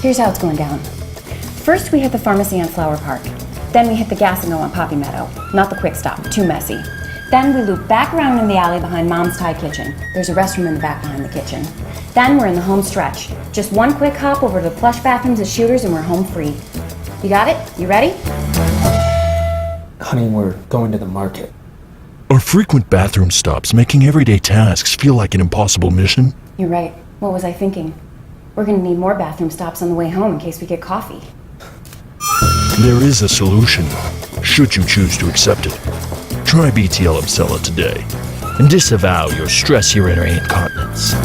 Here's how it's going down. First, we hit the pharmacy on Flower Park. Then we hit the gas and go on Poppy Meadow. Not the quick stop, too messy. Then we loop back around in the alley behind Mom's Thai kitchen. There's a restroom in the back behind the kitchen. Then we're in the home stretch. Just one quick hop over to the plush bathrooms at Shooters and we're home free. You got it? You ready? Honey, we're going to the market. Are frequent bathroom stops making everyday tasks feel like an impossible mission? You're right. What was I thinking? We're gonna need more bathroom stops on the way home in case we get coffee. There is a solution, should you choose to accept it. Try BTL Emsella today and disavow your stress urinary incontinence.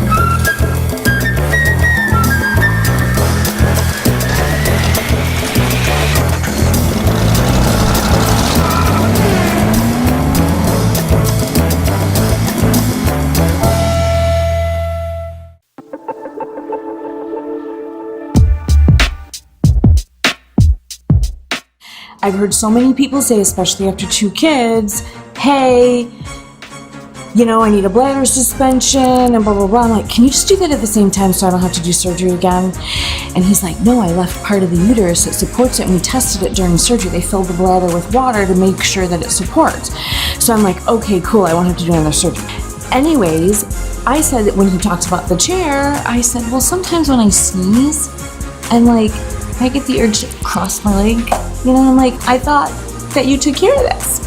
I've heard so many people say, especially after 2 kids, hey, I need a bladder suspension and blah, blah, blah. I'm like, can you just do that at the same time so I don't have to do surgery again? And he's like, no, I left part of the uterus that supports it and we tested it during surgery. They filled the bladder with water to make sure that it supports. So I'm like, okay, cool, I won't have to do another surgery. Anyways, I said that when he talks about the chair, I said, well, sometimes when I sneeze and I get the urge to cross my leg, I'm like, I thought that you took care of this.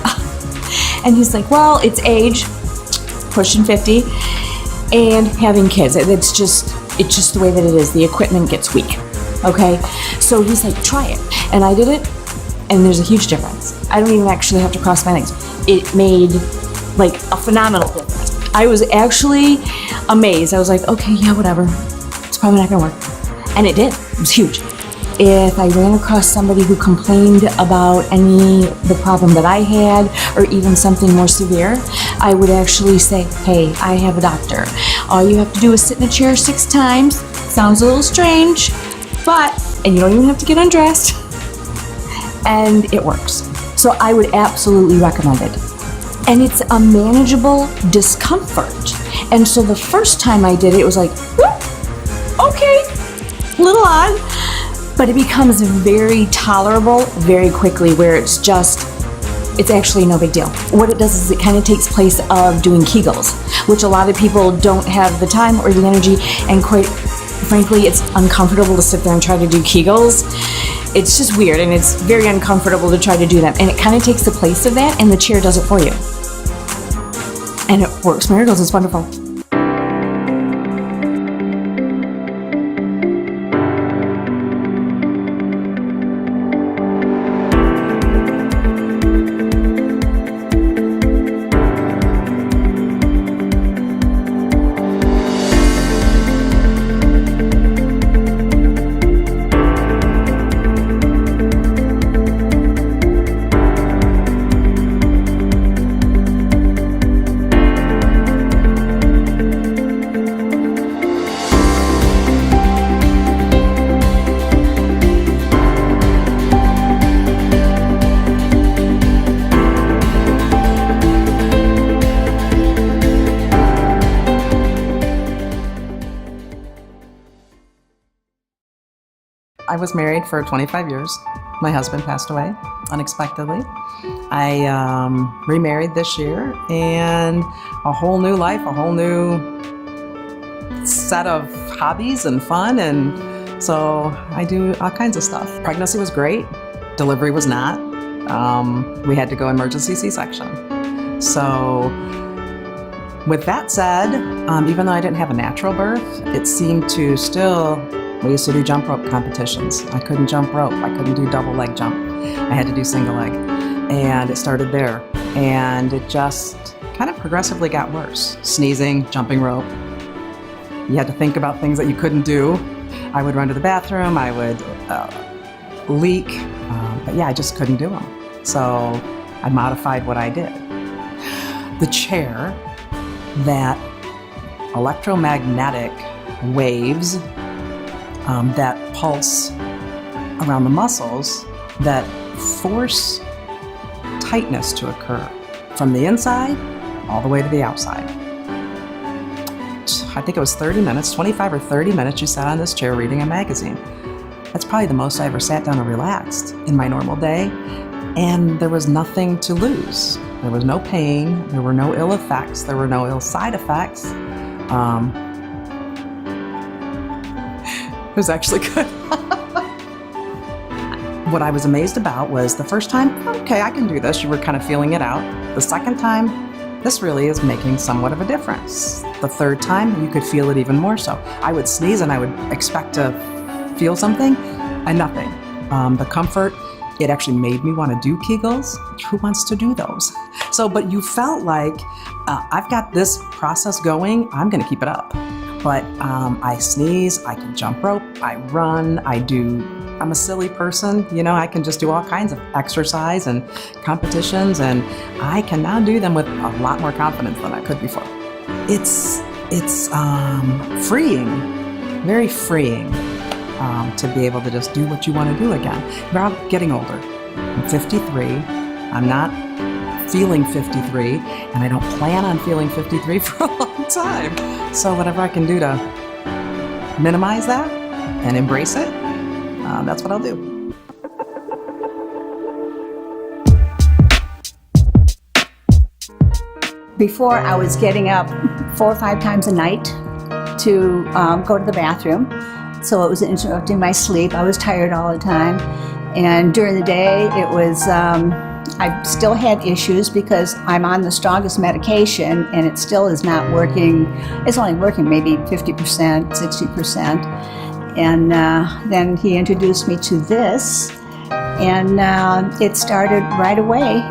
And he's like, well, it's age, pushing 50, and having kids. It's just the way that it is. The equipment gets weak, okay? So he's like, try it. And I did it, and there's a huge difference. I don't even actually have to cross my legs. It made a phenomenal difference. I was actually amazed. I was like, okay, yeah, whatever. It's probably not gonna work. And it did. It was huge. If I ran across somebody who complained about the problem that I had, or even something more severe, I would actually say, hey, I have a doctor. All you have to do is sit in a chair 6 times. Sounds a little strange, and you don't even have to get undressed, and it works. So I would absolutely recommend it. And it's a manageable discomfort. And so the first time I did it, it was like, okay, a little odd. But it becomes very tolerable very quickly, where it's actually no big deal. What it does is it kind of takes place of doing Kegels, which a lot of people don't have the time or the energy, and quite frankly, it's uncomfortable to sit there and try to do Kegels. It's just weird, and it's very uncomfortable to try to do them. And it kind of takes the place of that, and the chair does it for you. And it works miracles. It's wonderful. I was married for 25 years. My husband passed away unexpectedly. I remarried this year, and a whole new life, a whole new set of hobbies and fun, and so I do all kinds of stuff. Pregnancy was great. Delivery was not. We had to go emergency C-section. So with that said, even though I didn't have a natural birth, it seemed to still, we used to do jump rope competitions. I couldn't jump rope. I couldn't do double leg jump. I had to do single leg. And it started there. And it just kind of progressively got worse. Sneezing, jumping rope. You had to think about things that you couldn't do. I would run to the bathroom. I would leak. But yeah, I just couldn't do them. So I modified what I did. The chair, that electromagnetic waves that pulse around the muscles that force tightness to occur from the inside all the way to the outside. I think it was 30 minutes, 25 or 30 minutes you sat on this chair reading a magazine. That's probably the most I ever sat down and relaxed in my normal day. And there was nothing to lose. There was no pain. There were no ill effects. There were no ill side effects. It was actually good. What I was amazed about was the first time, okay, I can do this. You were kind of feeling it out. The second time, this really is making somewhat of a difference. The third time, you could feel it even more so. I would sneeze and I would expect to feel something and nothing. The comfort, it actually made me want to do Kegels. Who wants to do those? So, but you felt like, I've got this process going, I'm going to keep it up. But I sneeze, I can jump rope, I run, I'm a silly person, I can just do all kinds of exercise and competitions, and I can now do them with a lot more confidence than I could before. It's freeing, very freeing to be able to just do what you want to do again. We're all getting older. I'm 53. I'm not feeling 53, and I don't plan on feeling 53 for a long time. So whatever I can do to minimize that and embrace it, that's what I'll do. Before, I was getting up 4 or 5 times a night to go to the bathroom. So it was interrupting my sleep. I was tired all the time. And during the day, it was, I still had issues because I'm on the strongest medication and it still is not working. It's only working maybe 50%, 60%. And then he introduced me to this, and it started right away.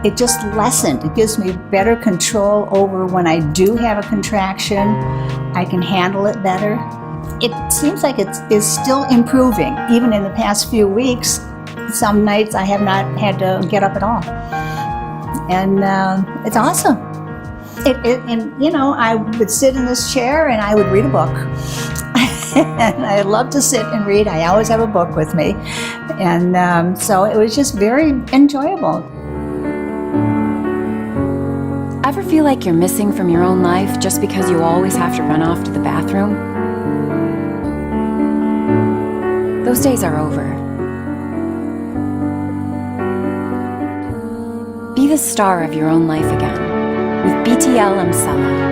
It just lessened. It gives me better control over when I do have a contraction. I can handle it better. It seems like it is still improving. Even in the past few weeks, some nights I have not had to get up at all. And it's awesome. I would sit in this chair and I would read a book. And I love to sit and read. I always have a book with me. And so it was just very enjoyable. Ever feel like you're missing from your own life just because you always have to run off to the bathroom? Those days are over. Be the star of your own life again with BTL Emsella.